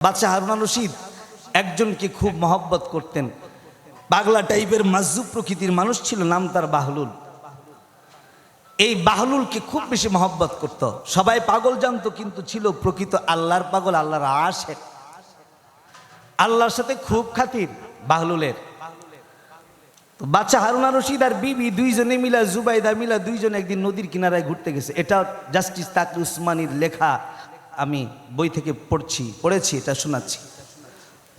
বাদশাহ হারুন আল রশিদ একজনকে খুব মহব্বত করতেন। পাগলা টাইপের মাজজুব প্রকৃতির মানুষ ছিল, নাম তার বাহলুল। এই বাহলুলকে খুব বেশি মহব্বত করত, সবাই পাগল জানতো, কিন্তু ছিল প্রকৃত আল্লাহর পাগল, আল্লাহর আশেক, আল্লাহর সাথে খুব খাতির বাহলুলের। বাদশাহ হারুন আল রশিদ আর বিবি দুইজনে মিলা, জুবাইদা মিলা দুইজনে একদিন নদীর কিনারায় ঘুরতে গেছে। এটা জাস্টিস তাকি উসমানীর লেখা, আমি বই থেকে পড়েছি, এটা শোনাচ্ছি।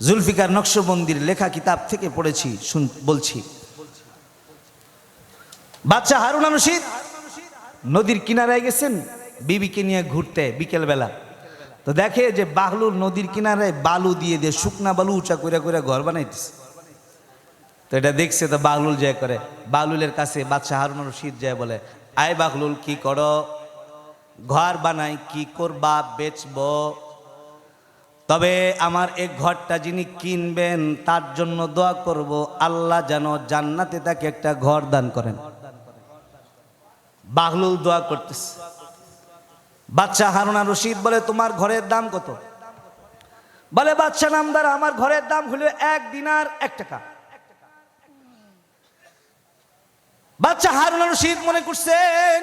জুলফিকার নকশবন্দির লেখা কিতাব থেকে পড়েছি, বলছি। বাদশাহ হারুন আল রশিদ নদীর কিনারায় গেছেন বিবিকে নিয়ে ঘুরতে বিকেলবেলা। তো দেখে যে বাহলুল নদীর কিনারায় বালু দিয়ে শুকনা বালু উঁচা করে করে ঘর বানাইতেছে। তো এটা দেখছে, তো বাহলুল যায় করে বাহলুলের কাছে বাদশাহ হারুন আল রশিদ যায় বলে, আয় বাহলুল, কি করো? ঘর বানাই, কি করবা? বেচবো। তবে আমার এক ঘরটা যিনি কিনবেন তার জন্য দোয়া করব, আল্লাহ যেন জান্নাতে তাকে একটা ঘর দান করেন। বাহলুল দোয়া করতেছে। বাদশাহ হারুন আল রশিদ বলে, তোমার ঘরের দাম কত? বলে, বাদশাহ নামদার, আমার ঘরের দাম হলো 1 দিনার 1 টাকা। বাদশাহ হারুন আল রশিদ মনে করছেন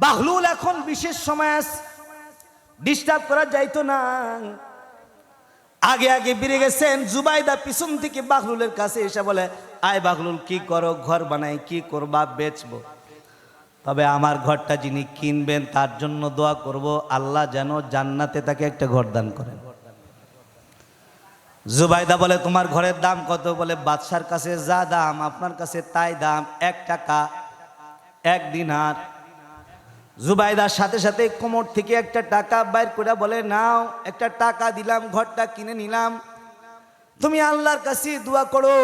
বাহলুল এখন বিশেষ সময় ডিস্টার্ব করা যাইতো না, আগে আগে বেরিয়ে গেছেন। জুবাইদা পিছন থেকে বাহলুলের কাছে এসে বলে, আয় বাহলুল, কি করো? ঘর বানাই, কি করবা? বেচবো। তবে আমার ঘরটা যিনি কিনবেন তার জন্য দোয়া করব, আল্লাহ যেন জান্নাতে তাকে একটা ঘর দান করেন। জুবাইদা বলে, তোমার ঘরের দাম কত? বলে, বাদশার কাছে যা দাম আপনার কাছে তাই দাম, 1 টাকা 1 দিনার। জুবাইদার সাথে সাথে কোমর থেকে একটা টাকা বাইর করে বলে, নাও, একটা টাকা দিলাম, ঘরটা কিনে নিলাম। তুমি আল্লাহর কাছে দোয়া করো,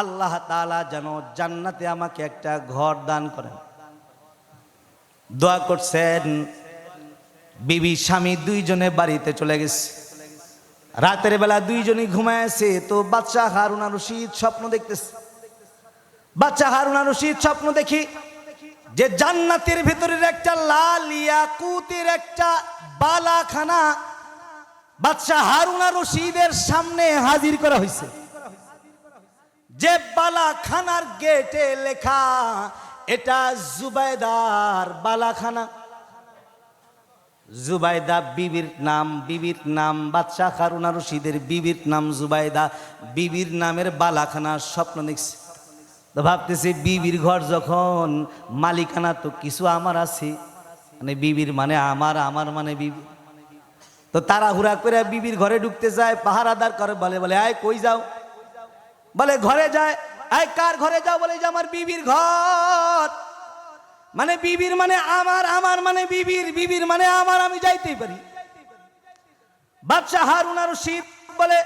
আল্লাহ তাআলা যেন জান্নাতে আমাকে একটা ঘর দান করেন। দোয়া করছেন। বিবি স্বামী দুইজনে বাড়িতে চলে গেছে। রাতের বেলা দুইজনই ঘুমায় আছে। তো বাদশাহ হারুন আল রশিদ স্বপ্ন দেখতেছে। বাদশাহ হারুন আল রশিদ স্বপ্ন দেখি যে জান্নাতের ভিতরের একটা লাল ইয়াকুতের একটা বালাখানা বাদশাহ হারুন আল রশিদের সামনে হাজির করা হয়েছে। যে বালাখানার গেটে লেখা, এটা জুবাইদার বালাখানা। জুবাইদা বিবির নাম বাদশাহ হারুন আল রশিদের বিবির নাম জুবাইদা, বিবির নামের বালাখানা স্বপ্ন দেখছে। তো ভাবতেছে, বিবির ঘর যখন, মালিকানা তো কিছু আমার আছে, মানে বিবির মানে আমার, আমার মানে বিবি। তো তাড়াহুড়া করে বিবির ঘরে ঢুকতে যায়, পাহারাদার করে বলে, আয় কই যাও? বলে, ঘরে যায়। আয় কার ঘরে যাও? বলে, যে আমার বিবির ঘর। মানে বিবির মানে আমার, আমার মানে বিবির, বিবির মানে আমার, আমি যাইতেই পারি। বাদশাহ হারুন আল রশিদ বলে,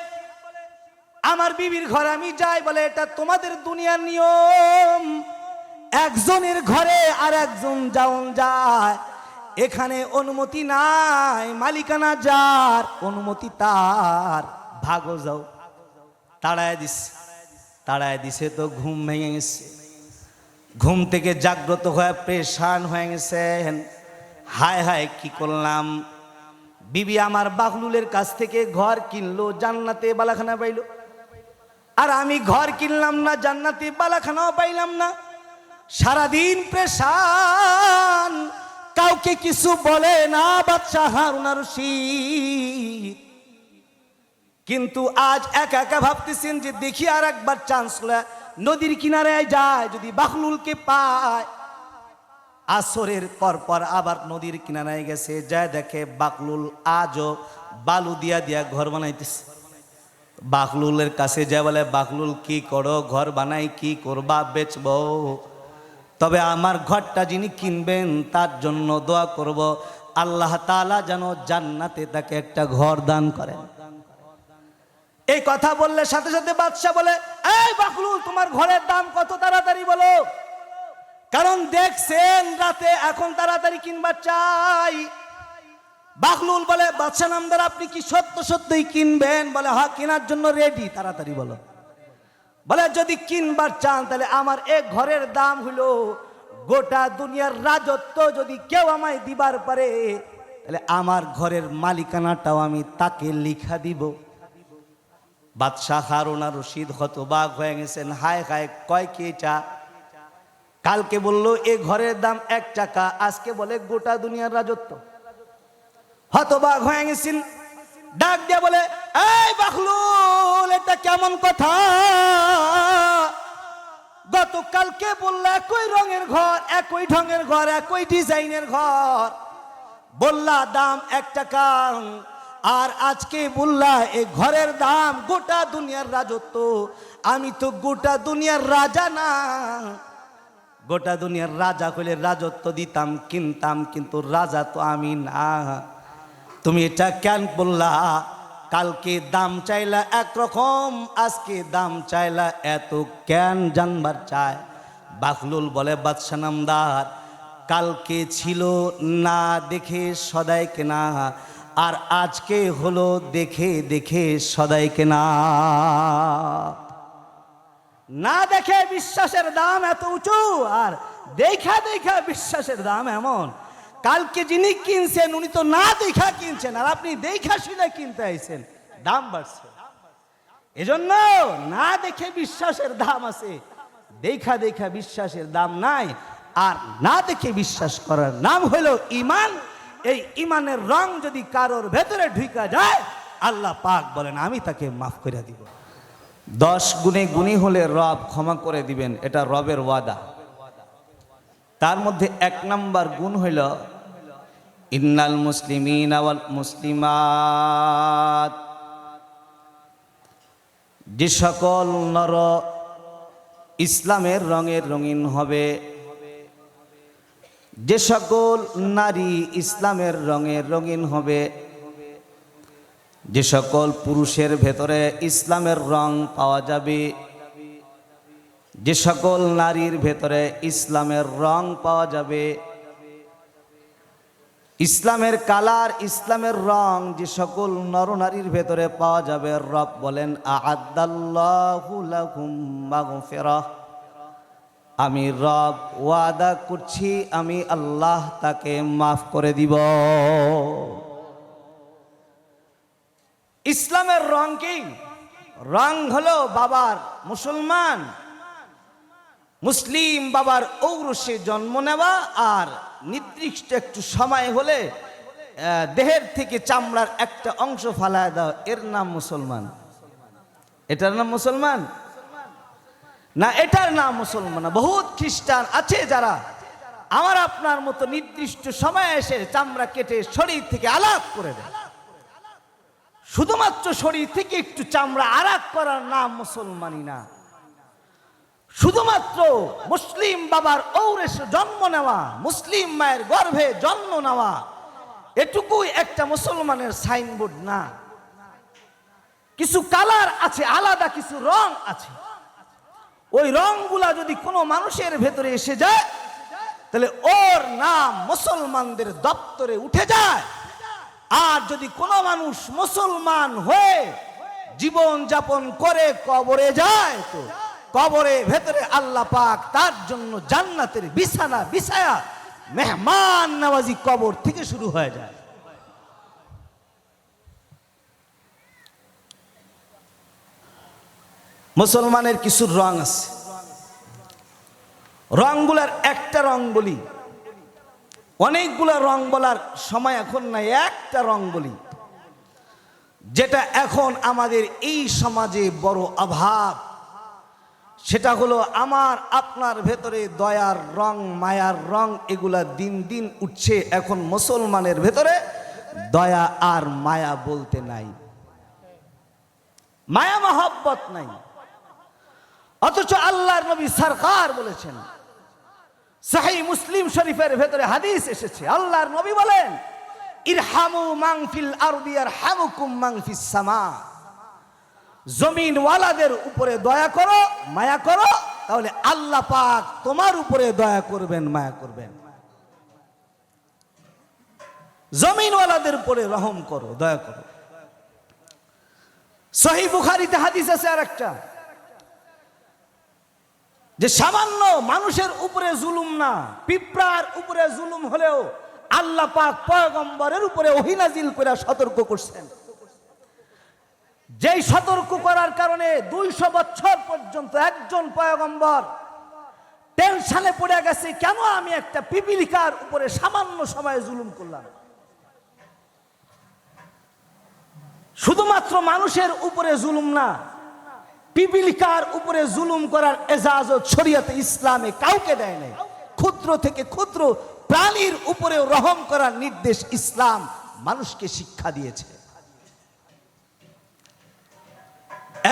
আমার বিবির ঘরে আমি যাই। বলে, এটা তোমাদের দুনিয়ার নিয়ম, একজনের ঘরে আর একজন যায়, এখানে অনুমতি নাই, মালিকানা যার, অনুমতি তার, ভাগো যাও। তাড়ায় দিছে। তো ঘুম ভেঙে গেছে। ঘুম থেকে জাগ্রত হয়ে পেরেশান হয়ে গেছেন। হায় হায়, কি করলাম? বিবি আমার বাহলুলের কাছ থেকে ঘর কিনলো, জান্নাতে বালাখানা পাইলো, আর আমি ঘর কিনলাম না, জান্নাতে বালাখানাও পাইলাম না। সারাদিন পেরেশান, কাউকে কিছু বলে না বাদশাহ হারুন আল রশিদ। কিন্তু আজ একা একা ভাবতেছেন যে দেখি আর একবার চান্স নদীর কিনারে যায়, যদি বাহলুলকে পায়। আসরের পর আবার নদীর কিনারায় গেছে, যায় দেখে বাহলুল আজও বালু দিয়া ঘর বানাইতেছে। বাহলুলের কাছে যায় বলে, বাহলুল, কি করো? ঘর বানাই, কি করবা? বেচবো। তবে আমার ঘরটা যিনি কিনবেন তার জন্য দোয়া করব, আল্লাহ তাআলা যেন জান্নাতে তাকে একটা ঘর দান করেন। এই কথা বললে সাথে সাথে বাদশা বলে, এই বাহলুল, তোমার ঘরের দাম কত? তাড়াতাড়ি বলো, কারণ দেখছেন রাতে, এখন তাড়াতাড়ি কিনবার চাই। বাহলুল বলে, বাদশা নামদার, আপনি কি সত্যই কিনবেন? বলে, হ্যাঁ, কেনার জন্য রেডি, তাড়াতাড়ি বলো। বলে, যদি কিনবার চান তাহলে আমার এক ঘরের দাম হলো গোটা দুনিয়ার রাজত্ব যদি কেউ আমায় দিবার পারে তাহলে আমার ঘরের মালিকানাটাও আমি তাকে লিখা দিব। বাদশাহ হারুন আর রশিদ হতবাক হয়ে গেছেন, হায় হায়, কয় কি এটা? কালকে বললো এ ঘরের দাম 1 টাকা, আজকে বলে গোটা দুনিয়ার রাজত্ব। হতবাক হয়ে গেছেন, ডাক দিয়ে বলে, এই বাখলুল, এটা কেমন কথা? গতকালকে বললা একই রঙের ঘর, একই ঢঙের ঘর, একই ডিজাইনের ঘর, বললা দাম 1 টাকা, আর আজকে বললা এই ঘরের দাম গোটা দুনিয়ার রাজত্ব। আমি তো গোটা দুনিয়ার রাজা না। গোটা দুনিয়ার রাজা হইলে রাজত্ব দিতাম, কিনতাম, কিন্তু রাজা তো আমি না। তুমি এটা কেন বললা? কালকে দাম চাইলা একরকম, আজকে দাম চাইলা এত কেন জানবার চায়? বাখলুল বলে, বাদশা নামদার, কালকে ছিল না দেখে সদাই কেনা, আর আজকে হলো দেখে দেখে সদাই কেনা। না দেখে বিশ্বাসের দাম এত উঁচু, আর দেখা দেখা বিশ্বাসের দাম এমন। কালকে যিনি কিনছেন উনি তো না দেখা কিনছেন, আর আপনি দেখা শুনে কিনতে আইছেন, দাম বাড়ছে। এজন্য না দেখে বিশ্বাসের দাম আছে, দেখা দেখা বিশ্বাসের দাম নাই। আর না দেখে বিশ্বাস করার নাম হলো ঈমান। এই ঈমানের রং যদি কারোর ভেতরে ঢুকা যায়, আল্লাহ পাক বলেন আমি তাকে মাফ করে দিব। 10 গুণে গুণী হলে রব ক্ষমা করে দিবেন, এটা রবের ওয়াদা। তার মধ্যে 1 নাম্বার গুণ হইল ইন্নাল মুসলিমিনা ওয়াল মুসলিমাত, যে সকল নর ইসলামের রঙের রঙিন হবে, যে সকল নারী ইসলামের রঙের রঙিন হবে, যে সকল পুরুষের ভেতরে ইসলামের রং পাওয়া যাবে, যে সকল নারীর ভেতরে ইসলামের রং পাওয়া যাবে, ইসলামের কালার, ইসলামের রং যে সকল নরনারীর ভেতরে পাওয়া যাবে, রব বলেন আ'আদাল্লাহু লাহুম মাগফিরাহ, আমি রব ওয়াদা করছি আমি আল্লাহ তাকে মাফ করে দিব। ইসলামের রং কি? রং হলো বাবার মুসলমান, মুসলিম বাবার ঔরসে জন্ম নেওয়া, আর নির্দিষ্ট একটু সময় হলে দেহের থেকে চামড়ার একটা অংশ ফালায় দাও, এর নাম মুসলমান। এটার নাম মুসলমান না, এটার নাম মুসলমান না। বহুত খ্রিস্টান আছে যারা আমার আপনার মতো নির্দিষ্ট সময় এসে চামড়া কেটে শরীর থেকে আলাদা করে দেয়। শুধুমাত্র শরীর থেকে একটু চামড়া আলাদা করার নাম মুসলমানই না। শুধুমাত্র মুসলিম বাবার ঔরসে জন্ম নেওয়া, মুসলিম মায়ের গর্ভে জন্ম নেওয়া, এটুকুই একটা মুসলমানের সাইনবোর্ড না। কিছু কালার আছে, আলাদা কিছু রং আছে। ওই রংগুলা যদি কোনো মানুষের ভেতরে এসে যায়, তাহলে ওর নাম মুসলমানদের দপ্তরে উঠে যায়। আর যদি কোনো মানুষ মুসলমান হয়ে জীবন যাপন করে কবরে যায়, তো কবরে ভেতরে আল্লাহ পাক তার জন্য জান্নাতের বিছানা বিছায়া মেহমান নওয়াজি কবর থেকে শুরু হয়ে যায়। মুসলমানের কিছু রং আছে, রংগুলার একটা রং বলি, অনেকগুলা রং বলার সময় এখন নাই, একটা রং বলি যেটা এখন আমাদের এই সমাজে বড় অভাব। সেটা হলো আমার আপনার ভেতরে দয়ার রং, মায়ার রং, এগুলা দিন দিন উঠছে। এখন মুসলমানের ভেতরে দয়া আর মায়া বলতে নাই, মায়া মহব্বত নাই। অথচ আল্লাহর নবী সরকার বলেছেন, সহিহ মুসলিম শরীফের ভেতরে হাদিস এসেছে, আল্লাহর নবী বলেন ইরহামু মান ফিল আরদি ইয়ারহামুকুম মান ফিস সামা, জমিন ওয়ালাদের উপরে দয়া করো, মায়া করো, তাহলে আল্লাহ পাক তোমার উপরে দয়া করবেন, মায়া করবেন। জমিন ওয়ালাদের উপরে রহম করো, দয়া করো। সহিহ বুখারীতে হাদিস আছে আরেকটা, যে সামান্য মানুষের উপরে জুলুম না, পিঁপড়ার উপরে জুলুম হলেও আল্লাহ পাক পয়গম্বরের উপরে ওহী নাজিল করে সতর্ক করছেন। যেই সতর্ক করার কারণে 200 বছর পর্যন্ত একজন পয়গম্বর টেনশনে পড়ে গেছে, কেন আমি একটা পিপিলিকার উপরে সামান্য সময়ে জুলুম করলাম। শুধুমাত্র মানুষের উপরে জুলুম না, পিপিলিকার উপরে জুলুম করার এজাজত শরীয়তে ইসলামে কাউকে দেয় নাই। ক্ষুদ্র থেকে ক্ষুদ্র প্রাণীর উপরে রহম করার নির্দেশ ইসলাম মানুষকে শিক্ষা দিয়েছে।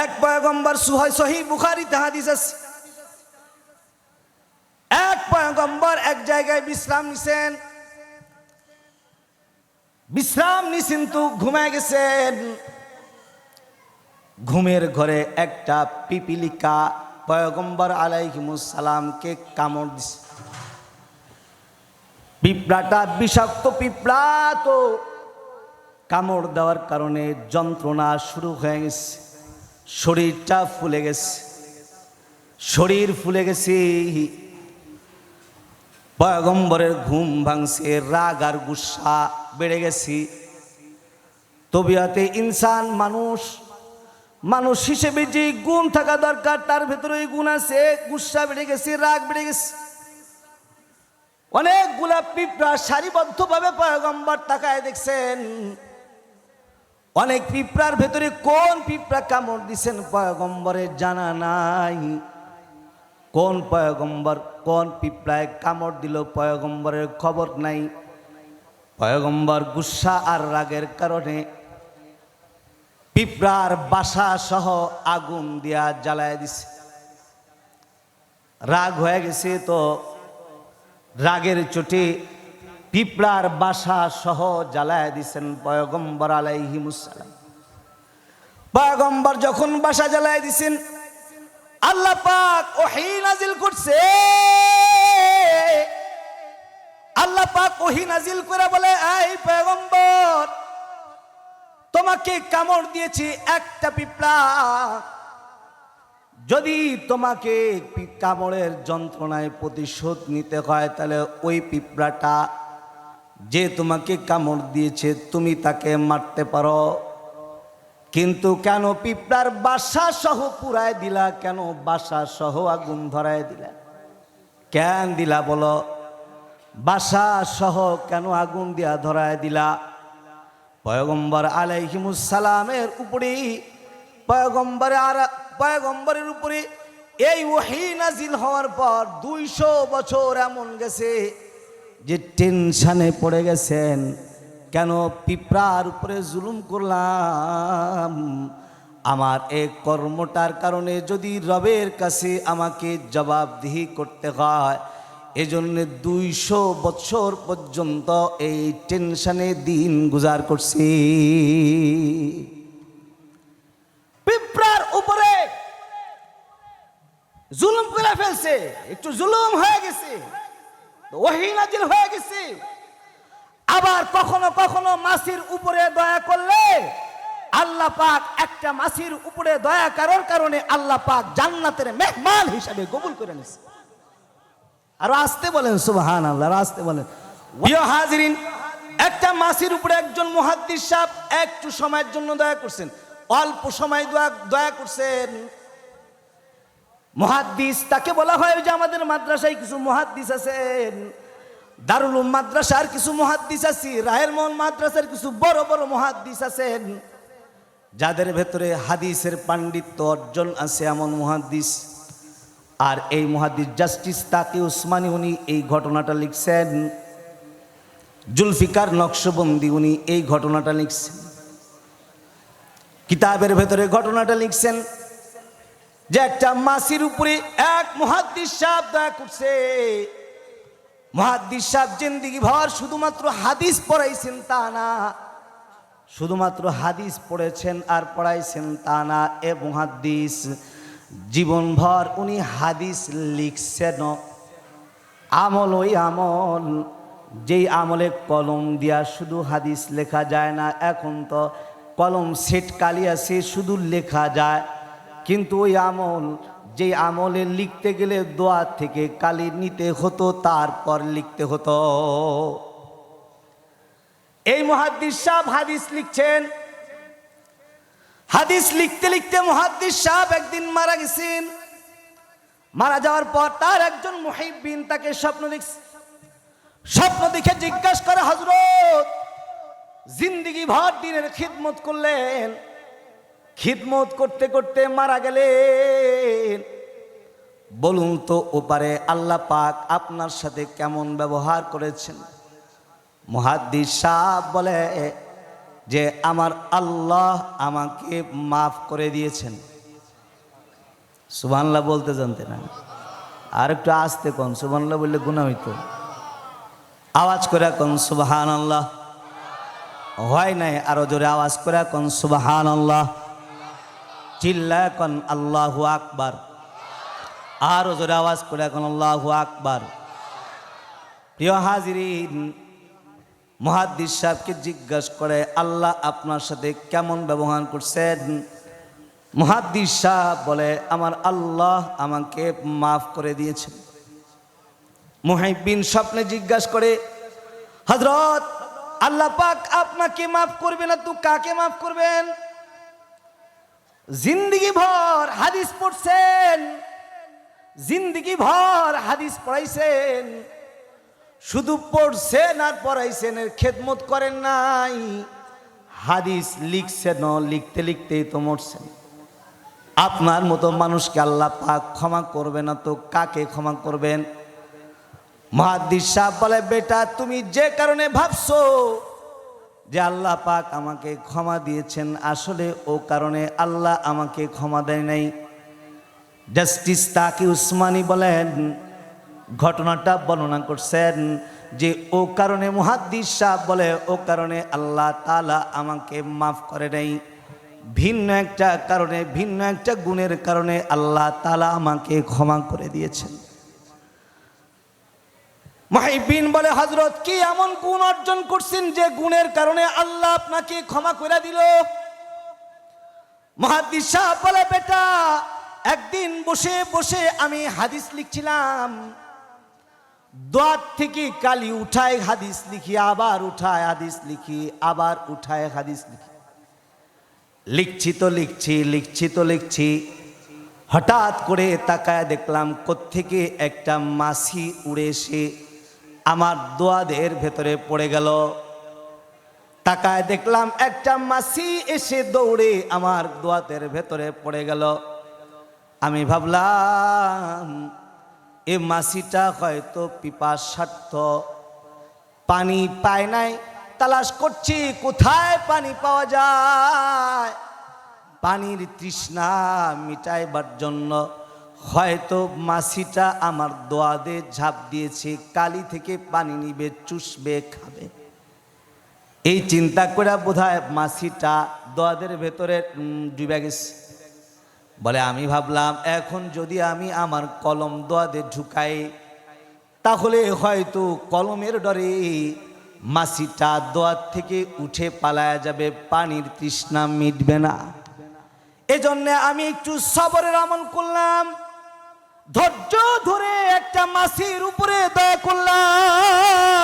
এক পয়গম্বর সহিহ বুখারীতে হাদিস আছে, এক পয়গম্বর এক জায়গায় বিশ্রাম নিছেন তো ঘুমায় গেছেন। ঘুমের ঘরে একটা পিপিলিকা পয়গম্বর আলাইহিমুস সালামকে কামড় দিছে। পিঁপড়াটা বিষাক্ত পিঁপড়া, তো কামড় দেওয়ার কারণে যন্ত্রণা শুরু হয়ে গেছে, শরীরটা ফুলে গেছে। শরীর ফুলে গেছে, পয়গম্বরের ঘুম ভাঙছে, রাগ আর গুসা বেড়ে গেছে। তবিয়াতে ইনসান মানুষ হিসেবে যে গুণ থাকা দরকার তার ভেতরে ওই গুণ আছে। গুসা বেড়ে গেছে, রাগ বেড়ে গেছে। অনেকগুলা পিঁপড়া সারিবদ্ধভাবে পয়গম্বর তাকায় দেখছেন। অনেক পিঁপড়ার ভেতরে কোন পিঁপড়া কামড় দিছেন পয়গম্বরের জানা নাই। কোন পয়গম্বর কোন পিঁপড়ায় কামড় দিল পয়গম্বরের খবর নাই। পয়গম্বর গুসা আর রাগের কারণে পিঁপড়ার বাসা সহ আগুন দিয়া জ্বালায় দিছে। রাগ হয়ে গেছে, তো রাগের চোটে পিঁপড়ার বাসা সহ জ্বালায় দিছেন পয়গম্বর আলাইহিমুস সালাম। পয়গম্বর যখন বাসা জ্বালায় দিছেন, আল্লাহ পাক ওহী নাজিল করছে। আল্লাহ পাক ওহী নাজিল করে বলে, এই পয়গম্বর, তোমাকে কামড় দিয়েছি একটা পিঁপড়া। যদি তোমাকে কামড়ের যন্ত্রণায় প্রতিশোধ নিতে হয়, তাহলে ওই পিঁপড়াটা যে তোমাকে কামড় দিয়েছে তুমি তাকে মারতে পারো। কিন্তু কেন পিঁপড়ার বাসা সহ পুরায় দিলা? কেন বাসা সহ আগুন ধরায় দিলা? কেন দিলা বলো? বাসা সহ কেন আগুন দিয়া ধরায় দিলা? পয়গম্বর আলাইহিমুস সালামের উপরে পয়গম্বরের উপরে এই ওহী নাজিল হওয়ার পর 200 বছর এমন গেছে যে টেনশনে পড়ে গেছেন, কেন পিঁপড়ার উপরে জুলুম করলাম। আমার এই কর্মটার কারণে যদি রবের কাছে আমাকে জবাবদিহি করতে হয়, এজন্য 200 বছর পর্যন্ত এই টেনশনে দিন গুজার করছি। পিঁপড়ার উপরে জুলুম করে ফেলছে, একটু জুলুম হয়ে গেছে, ওহী নাজিল হয়ে গেছে। আবার কখনো কখনো মাছির উপরে দয়া করলে আল্লাহ পাক একটা মাছির উপরে দয়া করার কারণে আল্লাহ পাক জান্নাতের মেহমান হিসাবে কবুল করে নিছে। আর আসতে বলেন সুবহানাল্লাহ, আর আসতে বলেন। প্রিয় হাজিরিন, একটা মাছির উপরে একজন মুহাদ্দিস সাহেব একটু সময়ের জন্য দয়া করছেন, অল্প সময় দয়া করছেন। মুহাদ্দিস তাকে বলা হয় যে আমাদের মাদ্রাসায় কিছু মুহাদ্দিস আছেন, দারুল উলুম মাদ্রাসার কিছু মুহাদ্দিস আছে, রাহের মোহন মাদ্রাসার কিছু বড় বড় মুহাদ্দিস আছেন, যাদের ভেতরে হাদিসের পাণ্ডিত্য অর্জন আছে এমন মুহাদ্দিস। আর এই মুহাদ্দিস জাস্টিস তাকি উসমানী, উনি এই ঘটনাটা লিখছেন। জুলফিকার নকশবন্দি, উনি এই ঘটনাটা লিখছেন। কিতাবের ভেতরে ঘটনাটা লিখছেন যে একটা মাছির উপরে এক মুহাদ্দিস সাহেব দয়া করছে। মুহাদ্দিস সাহেব জিন্দেগি ভর শুধুমাত্র হাদিস পড়াইছেন তা না, শুধুমাত্র হাদিস পড়েছেন আর পড়াইছেন তা না, এ মুহাদ্দিস জীবনভর উনি হাদিস লিখছেন। আমল ওই আমল, যেই আমলে কলম দিয়া শুধু হাদিস লেখা যায় না। এখন তো কলম সেট কালি আছে, শুধু লেখা যায়, কিন্তু ওই আমল, যে আমলে লিখতে গেলে দোয়া থেকে কালি নিতে হতো, তারপর লিখতে হতো। এই মুহাদ্দিস সাহেব হাদিস লিখছেন। হাদিস লিখতে লিখতে মুহাদ্দিস সাহেব একদিন মারা গেছেন। মারা যাওয়ার পর তার একজন মুহিব্বিন তাকে স্বপ্ন দেখছে। স্বপ্ন দেখে জিজ্ঞাসা করে, হযরত জিন্দেগি ভর দ্বীনের খিদমত করলেন, খিদমত করতে করতে মারা গেলেন, বলুন তো ওপারে আল্লাহ পাক আপনার সাথে কেমন ব্যবহার করেছেন? মুহাদ্দিস সাহেব বলে যে আমার আল্লাহ আমাকে মাফ করে দিয়েছেন। সুবহানাল্লাহ বলতে জানতে না, আর একটু আস্তে কোন, সুবহানাল্লাহ বললে গুনাহ হইতো। আওয়াজ করে কোন সুবহানাল্লাহ। হয় নাই, আরো জোরে আওয়াজ করে কোন সুবহানাল্লাহ। চিল্লায় কোন আল্লাহু আকবার। আরো জোরে আওয়াজ করে কোন আল্লাহু আকবার। প্রিয় হাজিরিন, মুহাদ্দিস সাহেবকে জিজ্ঞাসা করে আল্লাহ আপনার সাথে কেমন ব্যবহার করছেন? মুহাদ্দিস সাহেব বলে আমার আল্লাহ আমাকে মাফ করে দিয়েছেন। মুহিব্বিন স্বপ্নে জিজ্ঞাসা করে, হযরত আল্লাহ পাক আপনাকে মাফ করবে না তো কাকে মাফ করবেন? জিন্দেগি ভর হাদিস পড়ছেন, জিন্দেগি ভর হাদিস পড়াইছেন, শুধু পড়ছেন আর পড়াইছেন, এর খেদমত করেন নাই। হাদিস লিখছেন, লিখতে লিখতেই তো মরছেন। আপনার মতো মানুষকে আল্লাহ পাক ক্ষমা করবে না তো কাকে ক্ষমা করবেন? মুহাদ্দিস সাহেব বলে, বেটা তুমি যে কারণে ভাবছো যে আল্লাহ পাক আমাকে ক্ষমা দিয়েছেন, আসলে ও কারণে আল্লাহ আমাকে ক্ষমা দেয় নাই। জাস্টিস তাকি উসমানী বলেন, ঘটনাটা বর্ণনা করছেন যে ও কারণে, মুহাদ্দিস সাহেব বলে ও কারণে আল্লাহ তাআলা আমাকে মাফ করে নাই। ভিন্ন একটা কারণে, ভিন্ন একটা গুণের কারণে আল্লাহ তাআলা আমাকে ক্ষমা করে দিয়েছেন। মুহিব্বিন বলে, হযরত কি এমন গুণ অর্জন করছেন যে গুণের কারণে আল্লাহ আপনাকে ক্ষমা করে দিল? মুহাদ্দিস সাহেব বলে, বেটা একদিন বসে বসে আমি হাদিস লিখছিলাম, দোয়াত থেকে কালি উঠায় হাদিস লিখি, আবার উঠায় হাদিস লিখি, আবার উঠায় হাদিস লিখি, লিখছি তো লিখছি, লিখছি তো লিখছি। হঠাৎ করে তাকায় দেখলাম কোত্থেকে একটা মাছি উড়ে এসে আমার দোয়াদের ভেতরে পড়ে গেল। তাকায় দেখলাম একটা মাছি এসে দৌড়ে আমার দোয়াতের ভেতরে পড়ে গেল। আমি ভাবলাম এই মাছিটা হয়তো পিপাসার্থ, পানি পায় নাই, তালাশ করছি কোথায় পানি পাওয়া যায়। পানির তৃষ্ণা মিটাইবার জন্য হয়তো মাছিটা আমার দোয়াদে ঝাঁপ দিয়েছে, কালি থেকে পানি নিবে, চুষবে, খাবে। এই চিন্তা করে বোধহয় মাছিটা দোয়াদের ভেতরে ডুবে গেছে। বলে আমি ভাবলাম এখন যদি আমি আমার কলম দোয়াদে ঢুকাই, তাহলে হয়তো কলমের ডরে মাছিটা দোয়াদ থেকে উঠে পালায়া যাবে, পানির তৃষ্ণা মিটবে না। এজন্য আমি একটু সবরের আমল করলাম, ধৈর্য ধরে একটা মাছির উপরে দয়া করলাম।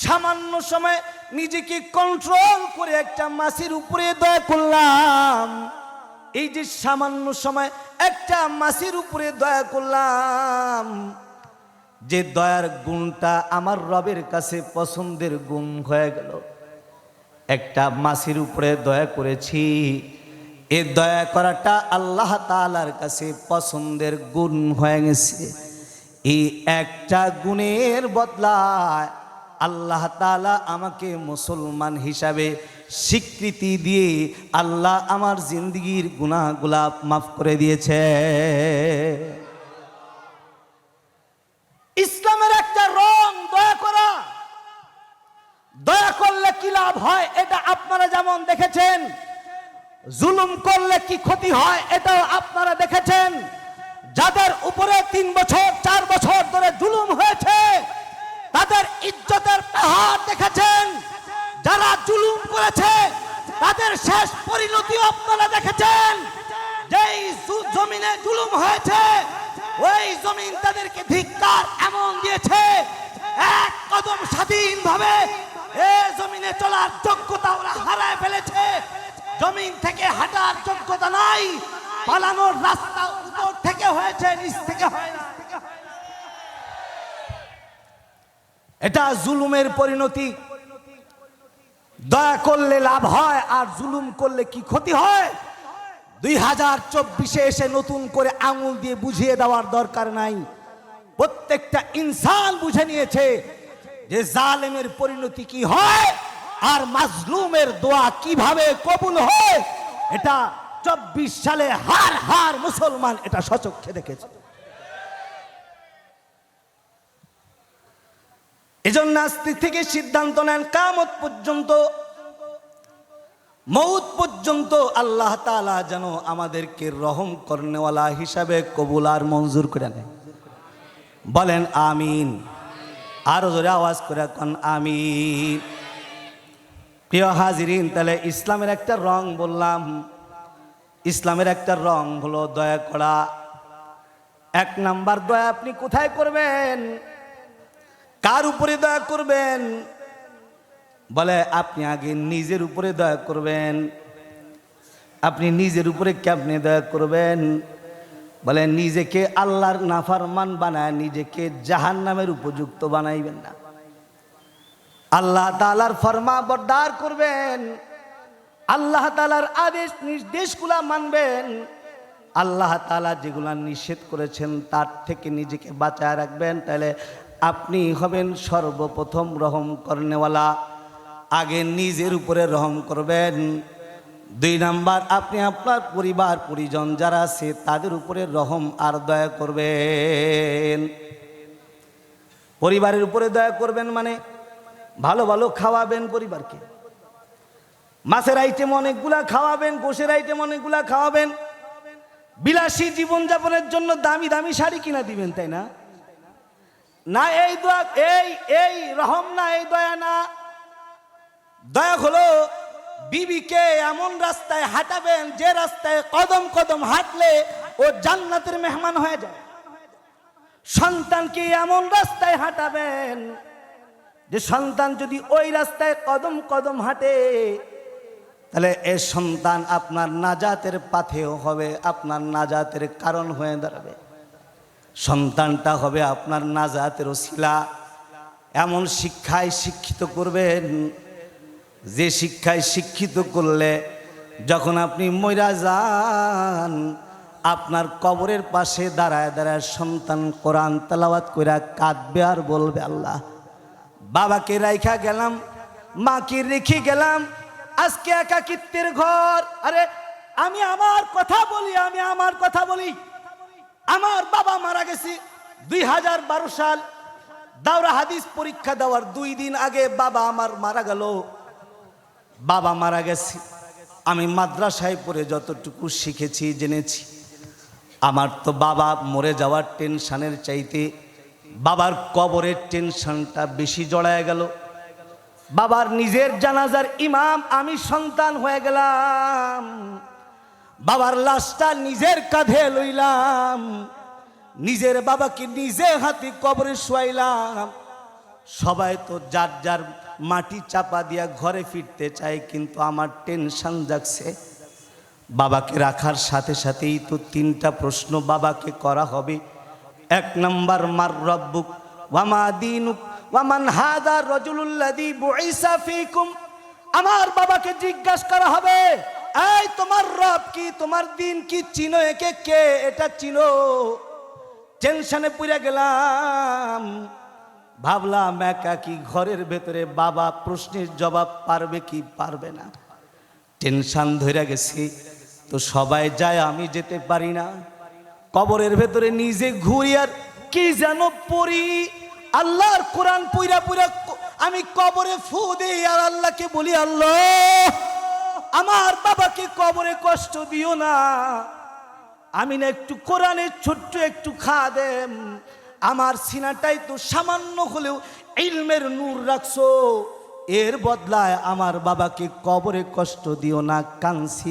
সামান্য সময় নিজেকে কন্ট্রোল করে একটা মাছির উপরে দয়া করলাম। এই যে সামান্য সময় একটা মাছির উপরে দয়া করলাম, যে দয়ার গুণটা আমার রবের কাছে পছন্দের গুণ হয়ে গেল। একটা মাছির উপরে দয়া করেছি, এই দয়া করাটা আল্লাহ তাআলার কাছে পছন্দের গুণ হয়ে গেছে। এই একটা গুণের বদলায় আল্লাহ তাআলা আমাকে মুসলমান হিসাবে স্বীকৃতি দিয়ে আল্লাহ আমার জিন্দেগির গুনাহগুলা মাফ করে দিয়েছে। ইসলামের একটা রং দয়া করা। দয়া করলে কি লাভ হয় এটা আপনারা যেমন দেখেছেন, জুলুম করলে কি ক্ষতি হয় এটাও আপনারা দেখেছেন। যাদের উপরে 3 বছর 4 বছর ধরে জুলুম হয়েছে তাদের ইজ্জতের পাহাড় দেখেছেন। যারা জুলুম করেছে তাদের শেষ পরিণতি আপনারা দেখেছেন। যেই জমিনে জুলুম হয়েছে ওই জমিন তাদেরকে ধিক্কার এমন দিয়েছে, এক কদম স্বাধীনভাবে এ জমিনে চলার যোগ্যতা ওরা হারায় ফেলেছে। জমিন থেকে হাঁটার যোগ্যতা নাই। পালানোর রাস্তা উপর থেকে হয়েছে, নিচ থেকে হয় না। এটা জুলুমের পরিণতি। দয়া করলে লাভ হয় আর জুলুম করলে কি ক্ষতি হয় 2024 এসে নতুন করে আঙুল দিয়ে বুঝিয়ে দেওয়ার দরকার নাই। প্রত্যেকটা ইনসান বুঝে নিয়েছে যে জালেমের পরিণতি কি হয় আর মাজলুমের দোয়া কিভাবে কবুল হয়। এটা 24 সালে হার হার মুসলমান এটা সচক্ষে দেখেছে। এজন্য আজকে থেকে সিদ্ধান্ত নেন, কিয়ামত পর্যন্ত, মউত পর্যন্ত আল্লাহ তাআলা যেন আমাদেরকে রহম করনেওয়ালা হিসাবে কবুল আর মঞ্জুর করে নেয়। বলেন আমিন। আরো জোরে আওয়াজ করে কোন আমিন। প্রিয় হাজিরিন, তাহলে ইসলামের একটা রং বললাম। ইসলামের একটা রং হলো দয়া করা। 1 নাম্বার দয়া আপনি কোথায় করবেন? কার উপরে দয়া করবেন? বলে আপনি আগে নিজের উপরে দয়া করবেন। আপনি নিজের উপরে কেমনে দয়া করবেন? বলে নিজেকে আল্লাহর নাফরমান বানায় নিজেকে জাহান্নামের উপযুক্ত বানাইবেন না। আল্লাহ তাআলার ফরমাবরদার করবেন, আল্লাহ তাআলার আদেশ নির্দেশগুলা মানবেন, আল্লাহ তাআলা যেগুলা নিষেধ করেছেন তার থেকে নিজেকে বাঁচায় রাখবেন। তাহলে আপনি হবেন সর্বপ্রথম রহম করনেওয়ালা। আগে নিজের উপরে রহম করবেন। 2 নাম্বার আপনি আপনার পরিবার পরিজন যারা আছে তাদের উপরে রহম আর দয়া করবেন। পরিবারের উপরে দয়া করবেন মানে ভালো ভালো খাওয়াবেন পরিবারকে। মাছের আইটেম অনেকগুলা খাওয়াবেন, গোশের আইটেম অনেকগুলা খাওয়াবেন। বিলাসী জীবনযাপনের জন্য দামি দামি শাড়ি কিনা দিবেন, তাই না? না, এই দয়া, এই রহম না, এই দয়া না। দয়া হলো বিবিকে এমন রাস্তায় হাঁটাবেন যে রাস্তায় কদম কদম হাঁটলে ও জান্নাতের মেহমান হয়ে যায়। সন্তানকে এমন রাস্তায় হাঁটাবেন যে সন্তান যদি ওই রাস্তায় কদম কদম হাঁটে তাহলে এই সন্তান আপনার নাজাতের পাথেয় হবে, আপনার নাজাতের কারণ হয়ে দাঁড়াবে। সন্তানটা হবে আপনার নাজাতের ওসিলা। এমন শিক্ষায় শিক্ষিত করবেন যে শিক্ষায় শিক্ষিত করলে যখন আপনি মইরা যান আপনার কবরের পাশে দাঁড়ায় দাঁড়ায় সন্তান কোরআন তেলাওয়াত কইরা কাঁদবে আর বলবে, আল্লাহ বাবাকে রাইখা গেলাম, মাকে রেখে গেলাম, আজকে একাকিত্বের ঘর। আরে আমি আমার কথা বলি, আমার বাবা মারা গেছে 2012 সাল। দাওরা হাদিস পরীক্ষা দেওয়ার 2 দিন আগে বাবা আমার মারা গেল। বাবা মারা গেছে, আমি মাদ্রাসায় পড়ে যতটুকু শিখেছি জেনেছি, আমার তো বাবা মরে যাওয়ার টেনশনের চাইতে বাবার কবরের টেনশনটা বেশি জড়ায় গেল। বাবার নিজের জানাজার ইমাম আমি সন্তান হয়ে গেলাম। বাবার লাশটা নিজের কাঁধে লইলাম, নিজের বাবাকে নিজে হাতে কবরে শোয়াইলাম। সবাই তো যার যার মাটি চাপা দিয়া ঘরে ফিরতে চায়, কিন্তু আমার টেনশন জাগছে। বাবাকে রাখার সাথে সাথেই তো 3টা প্রশ্ন বাবাকে করা হবে। 1 নাম্বার, মার রব্বুক ওয়ামা দীনুক ওয়ামান হাদা রাজুলুল্লাযী বুইসা ফীকুম। আমার বাবাকে জিজ্ঞাসা করা হবে, এই তোমার রব কি, তোমার দিন কি, চিনো একে কে, এটা চিনো। টেনশনে পড়ে গেলাম, ভাবলাম একাকি ঘরের ভেতরে বাবা প্রশ্নের জবাব পারবে কি পারবে না। টেনশন ধরে গেছি, তো সবাই যায়, আমি যেতে পারি না। কবরের ভেতরে নিজে ঘুরি আর কি যেন পড়ি। আল্লাহর কোরআন পুইরা পুইরা আমি কবরে ফু দেই আর আল্লাহকে বলি, আল্লাহ আমার বাবাকে কবরে কষ্ট দিও না। আমি না একটু কোরআনের ছোট্ট একটু খাদেম, আমার সিনাটাই তো সামান্য হলেও ইলমের নূর রাখছো, এর বদলায় আমার বাবাকে কবরে কষ্ট দিও না। কাঁদছি।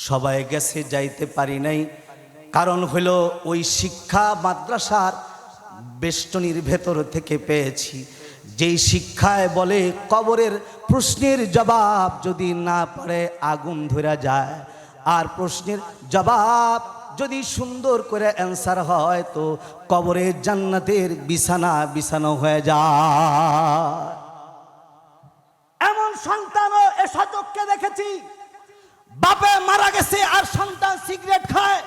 সবাই গেছে, যাইতে পারি নাই। কারণ হলো ওই শিক্ষা মাদ্রাসার বেষ্টনীর ভেতর থেকে পেয়েছি। যেই শিক্ষায় বলে কবরের প্রশ্নের জবাব যদি না পারে আগুন ধরে যায়, আর প্রশ্নের জবাব যদি সুন্দর করে অ্যান্সার হয় তো কবরে জান্নাতের বিছানা বিছানো হয়ে যায়। এমন সন্তানও এ শতককে দেখেছি, বাপে মারা গেছে আর সন্তান সিগারেট খায়।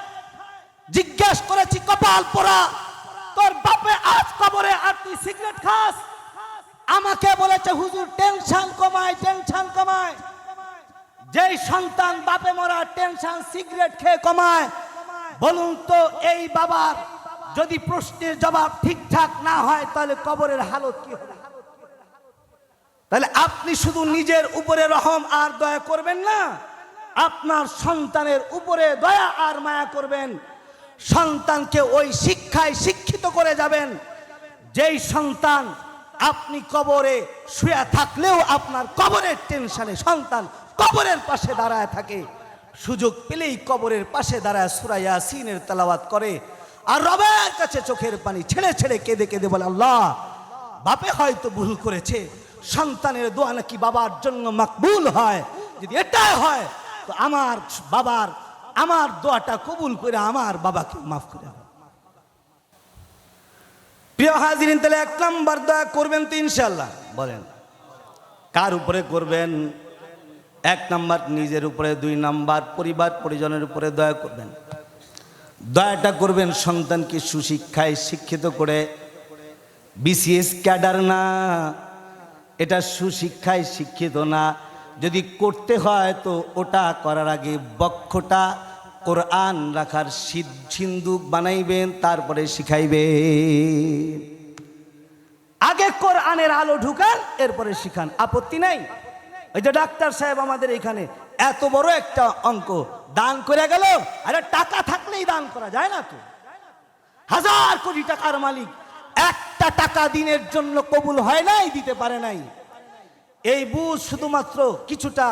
জিজ্ঞেস করেছি, কপাল পোড়া, তোর বাপে আজ কবরে আর তুই সিগারেট খাস? আমাকে বলেছে, হুজুর টেনশন কমায়, টেনশন কমায়। যেই সন্তান বাপে মরা টেনশন সিগারেট খেয়ে কমায়, বলুন তো এই বাবার যদি প্রশ্নের জবাব ঠিকঠাক না হয় তাহলে কবরের হালত কি হবে? তাহলে আপনি শুধু নিজের উপরে রহম আর দয়া করবেন না, আপনার সন্তানের উপরে দয়া আর মায়া করবেন। সন্তানকে ওই শিক্ষায় শিক্ষিত করে যাবেন যেই সন্তান আপনি কবরে শুয়ে থাকলেও আপনার কবরের টেনশনে সন্তান কবরের পাশে দাঁড়ায় থাকে। সুযোগ পেলেই কবরের পাশে দাঁড়ায় সূরা ইয়াসিনের তেলাওয়াত করে আর রবের কাছে চোখের পানি ছেড়ে ছেড়ে কেঁদে কেঁদে বলে, আল্লাহ, বাপে হয়তো ভুল করেছে, সন্তানের দোয়া নাকি বাবার জন্য মাকবুল হয়। যদি এটাই হয় তো আমার বাবার আমার দোয়াটা কবুল করে আমার বাবাকে মাফ করে দাও। প্রিয় হাজিরিন, তাহলে 1 নাম্বার দয়া করবেন তো ইনশাআল্লাহ? বলেন কার উপরে করবেন? 1 নাম্বার নিজের উপরে, 2 নাম্বার পরিবার পরিজনের উপরে দয়া করবেন। দয়াটা করবেন সন্তানকে সুশিক্ষায় শিক্ষিত করে। বিসিএস ক্যাডার না, এটা সুশিক্ষায় শিক্ষিত না। যদি করতে হয় তো ওটা করার আগে বক্ষটা কোরআন রাখার সিন্দুক বানাইবেন, তারপরে শিখাইবেন। আগে কোরআনের আলো ঢুকান, এরপরে শিখান, আপত্তি নাই। ওই যে ডাক্তার সাহেব আমাদের এখানে এত বড় একটা অঙ্ক দান করে গেল, আরে টাকা থাকলেই দান করা যায় না তো? 1000 কোটি টাকার মালিক, একটা টাকা দিনের জন্য কবুল হয় নাই, দিতে পারে নাই। এই বুঝ শুধুমাত্র কিছুটা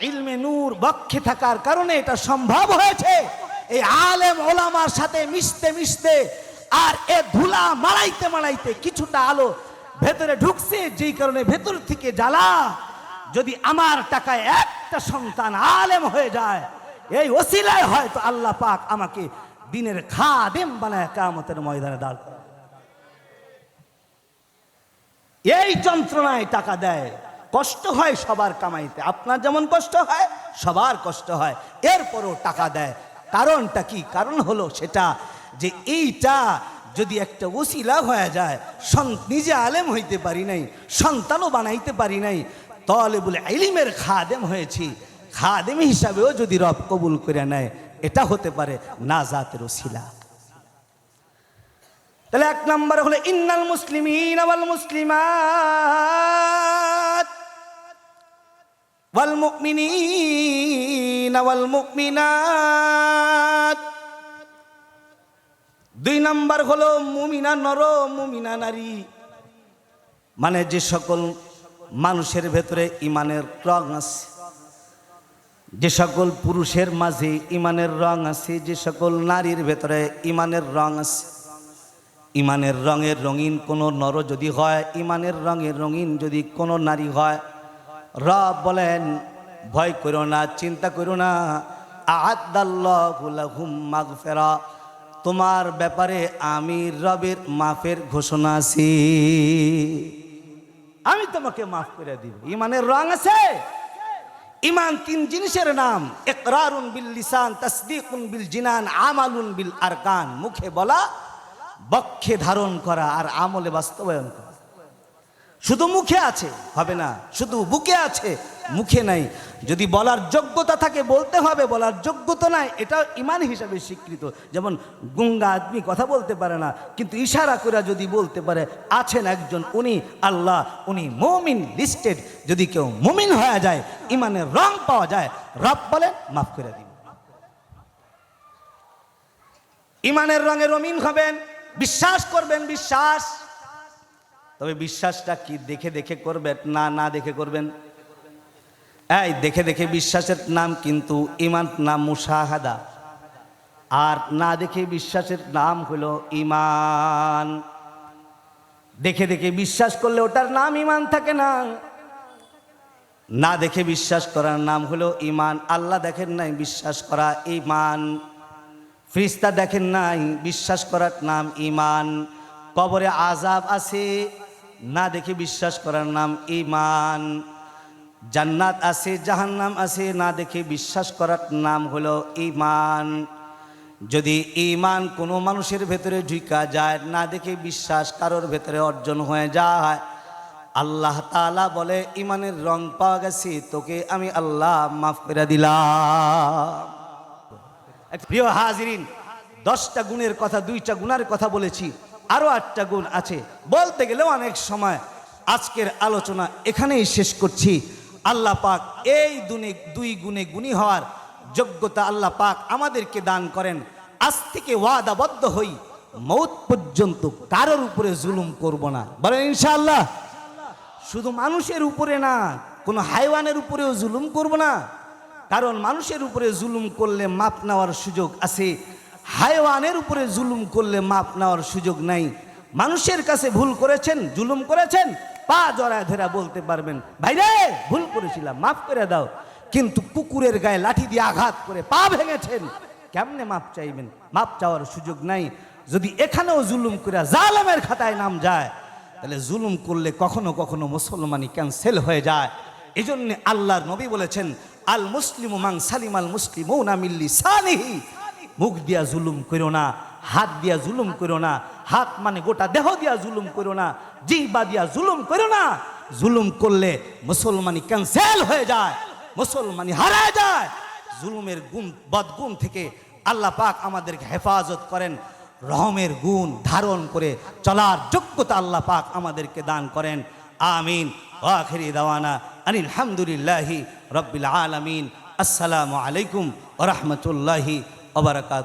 ইলমে নূর বক্ষে থাকার কারণে এটা সম্ভব হয়েছে। এই আলেম ওলামার সাথে মিশতে মিশতে আর এ ধুলা মারাইতে মারাইতে কিছুটা আলো ভেতরে ঢুকছে, যেই কারণে ভেতর থেকে জ্বালা। যদি আমার টাকায় একটা সন্তান আলেম হয়ে যায়, এই ওসিলায় হয়তো আল্লাহ পাক আমাকে দিনের খাদেম বানায় কিয়ামতের ময়দানে দাঁড় করাবে। এই যন্ত্রণায় টাকা দেয়, কষ্ট হয় সবার কামাইতে, আপনার যেমন কষ্ট হয় সবার কষ্ট হয়, এরপরও টাকা দেয়। কারণটা কি? কারণ হলো সেটা যে এইটা যদি একটা ওসিলা হয়ে যায়, নিজে আলেম হইতে পারি নাই, সন্তানও বানাইতে পারি নাই, তালেবুল ইলমের খাদেম হয়েছি, খাদেম হিসাবেও যদি রব কবুল করে নেয়, এটা হতে পারে নাজাতের ওসিলা। তাহলে 1 নাম্বার হলো ইন্নাল মুসলিমিনা ওয়াল মুসলিমাত ওয়াল মুমিনিনা ওয়াল মুমিনাত। 2 নাম্বার হলো মুমিনা নর মুমিনা নারী, মানে যে সকল মানুষের ভেতরে ইমানের রং আছে, যে সকল পুরুষের মাঝে ইমানের রং আছে, যে সকল নারীর ভেতরে ইমানের রং আছে। ইমানের রঙের রঙিন কোনো নর যদি হয়, ইমানের রঙের রঙিন যদি কোনো নারী হয়, রব বলেন ভয় করো না, চিন্তা করো না, আ'আদ্দাল্লাহু লাহুম মাগফিরা, তোমার ব্যাপারে আমি রবের মাফের ঘোষণা আছে, আমি তোমাকে মাফ করে দিব। ইমানের রং আছে। ইমান 3 জিনিসের নাম, ইকরারুন বিল লিসান, তাসদীকুন বিল জিনান, আমালুন বিল আরকান। মুখে বলা, বক্ষে ধারণ করা আর আমলে বাস্তবায়ন করা। শুধু মুখে আছে হবে না, শুধু বুকে আছে মুখে নাই। যদি বলার যোগ্যতা থাকে বলতে হবে, বলার যোগ্যতা নাই এটা ইমান হিসাবে স্বীকৃত। যেমন গুঙ্গা আদমি কথা বলতে পারে না, কিন্তু ইশারা করে যদি বলতে পারে আছেন একজন, উনি আল্লাহ, উনি মুমিন লিস্টেড। যদি কেউ মুমিন হয়ে যায়, ইমানের রং পাওয়া যায়, রব বলেন মাফ করে দিন। ইমানের রঙে রঙিন হবেন, বিশ্বাস করবেন, বিশ্বাস। তবে বিশ্বাসটা কি দেখে দেখে করবেন না না দেখে করবেন? এই দেখে দেখে বিশ্বাসের নাম কিন্তু ইমান নাম মুশাহাদা, আর না দেখে বিশ্বাসের নাম হলো ইমান। দেখে দেখে বিশ্বাস করলে ওটার নাম ঈমান থাকে না। না দেখে বিশ্বাস করার নাম হলো ঈমান। আল্লাহ দেখেন নাই, বিশ্বাস করা ঈমান। ফেরেশতা দেখেন নাই, বিশ্বাস করার নাম ঈমান। কবরে আযাব আছে, না দেখে বিশ্বাস করার নাম ঈমান। জান্নাত আছে, জাহান্নাম আছে, না দেখে বিশ্বাস করার নাম হলো ঈমান। যদি ঈমান কোনো মানুষের ভেতরে ঢুকা যায়, না দেখে বিশ্বাস কারোর ভেতরে অর্জন হয়ে যায়, আল্লাহ তাআলা বলে ঈমানের রং পাওয়া গেছে, তোকে আমি আল্লাহ মাফ করে দিলাম। প্রিয় হাজিরিন, 10টা গুণের কথা, 2টা গুণের কথা বলেছি, আরো 8টা গুণ আছে, বলতে গেলেও অনেক সময়। আজকের আলোচনা এখানেই শেষ করছি। আল্লাহ পাক এই দুই গুণে গুণী হওয়ার যোগ্যতা আল্লাহ পাক আমাদেরকে দান করেন। আজ থেকে ওয়াদাবদ্ধ হই, মৌত পর্যন্ত কারোর উপরে জুলুম করব না, বলেন ইনশাআল্লাহ। শুধু মানুষের উপরে না, কোনো হাইওয়ানের উপরেও জুলুম করব না। কারণ মানুষের উপরে জুলুম করলে মাপ নেওয়ার সুযোগ আছে, হাইওয়ানের উপরে জুলুম করলে মাপ নেওয়ার সুযোগ নাই। মানুষের কাছে ভুল করেছেন, জুলুম করেছেন, পা জড়ায় ধরে বলতে পারবেন, ভাইরে ভুল করেছিলাম, মাফ করে দাও। কিন্তু কুকুরের গায়ে লাঠি দিয়ে আঘাত করে পা ভেঙেছেন, কেমনে মাপ চাইবেন? মাপ চাওয়ার সুযোগ নাই। যদি এখানেও জুলুম করে জালেমের খাতায় নাম যায়, তাহলে জুলুম করলে কখনো কখনো মুসলমানি ক্যান্সেল হয়ে যায়। এই জন্য আল্লাহর নবী বলেছেন, আল মুসলিমু মান সালিম আল মুসলিমুনা মিন লিসানিহি। মুখ দিয়া জুলুম করো না, হাত দিয়া জুলুম করো না। হাত মানে গোটা দেহ দিয়া জুলুম করো না, জিহ্বা দিয়া জুলুম করো না। জুলুম করলে মুসলমানি ক্যান্সেল হয়ে যায়, মুসলমানি হারায় যায়। জুলুমের গুণ, বদগুণ থেকে আল্লাহ পাক আমাদেরকে হেফাজত করেন। রহমের গুণ ধারণ করে চলার যোগ্যতা আল্লাহ পাক আমাদেরকে দান করেন। আমিন। ওয়া আখিরি দাওয়ানা আনিল হামদুলিল্লাহি রাব্বিল আলামিন। আসসালামু আলাইকুম ওয়া রাহমাতুল্লাহি ওয়া বারাকাতুহু।